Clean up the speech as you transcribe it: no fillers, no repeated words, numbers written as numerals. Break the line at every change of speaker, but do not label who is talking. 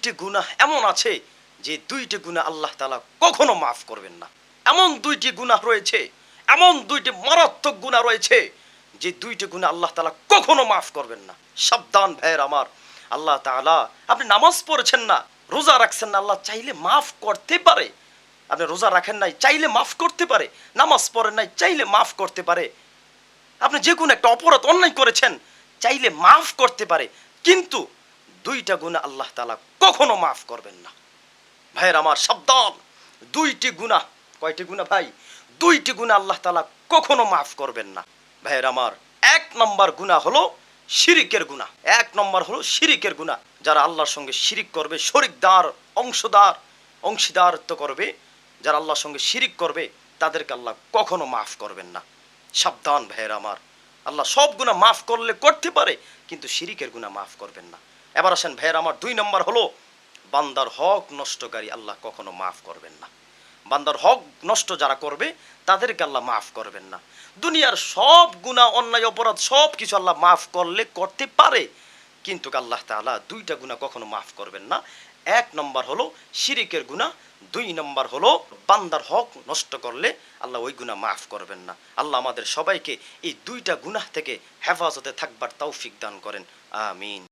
দুইটি গুনাহ এমন আছে যে দুইটি গুনাহ আল্লাহ তাআলা কখনো মাফ করবেন না। এমন দুইটি গুনাহ রয়েছে, এমন দুইটি মারাত্মক গুনাহ রয়েছে যে দুইটি গুনাহ আল্লাহ তাআলা কখনো মাফ করবেন না। সাবধান ভাইয়ের আমার, আল্লাহ তাআলা, আপনি নামাজ পড়েছেন না, রোজা রাখছেন না, আল্লাহ চাইলে মাফ করতে পারে। আপনি রোজা রাখেন নাই, চাইলে মাফ করতে পারে। নামাজ পড়েন নাই, চাইলে মাফ করতে পারে। আপনি যে কোনো একটা অপরাধ অন্যায় করেছেন, চাইলে মাফ করতে পারে। কিন্তু দুইটা গুনাহ আল্লাহ তাআলা কখনো মাফ করবেন না। ভাইয়ের আমার সাবধান, দুইটি গুনাহ। কয়টি গুনাহ ভাই? দুইটি গুনাহ আল্লাহ তাআলা কখনো মাফ করবেন না। ভাইয়ের আমার, এক নম্বর গুনাহ হলো শিরিকের গুনাহ। এক নম্বর হলো শিরিকের গুনাহ। যারা আল্লাহর সঙ্গে শিরিক করবে, শরিকদার, অংশীদারত্ব করবে, যারা আল্লাহর সঙ্গে শিরিক করবে, তাদেরকে আল্লাহ কখনো মাফ করবেন না। সাবধান ভাইয়ের আমার, আল্লাহ সব গুনাহ মাফ করলে করতে পারে, কিন্তু শিরিকের গুনাহ মাফ করবেন না। এবার আসেন ভাইয়ের আমার, দুই নম্বর হলো বান্দার হক নষ্টকারী, আল্লাহ কখনো মাফ করবেন না। বান্দার হক নষ্ট যারা করবে, তাদেরকে আল্লাহ মাফ করবেন না। দুনিয়ার সব গুনাহ, অন্যায়, অপরাধ সব কিছু আল্লাহ মাফ করলে করতে পারে, কিন্তু আল্লাহ তাআলা দুইটা গুনাহ কখনো মাফ করবেন না। এক নম্বর হলো শিরিকের গুনাহ, দুই নম্বর হলো বান্দার হক নষ্ট করলে আল্লাহ ওই গুনাহ মাফ করবেন না। আল্লাহ আমাদের সবাইকে এই দুইটা গুনাহ থেকে হেফাজতে থাকবার তৌফিক দান করেন। আমিন।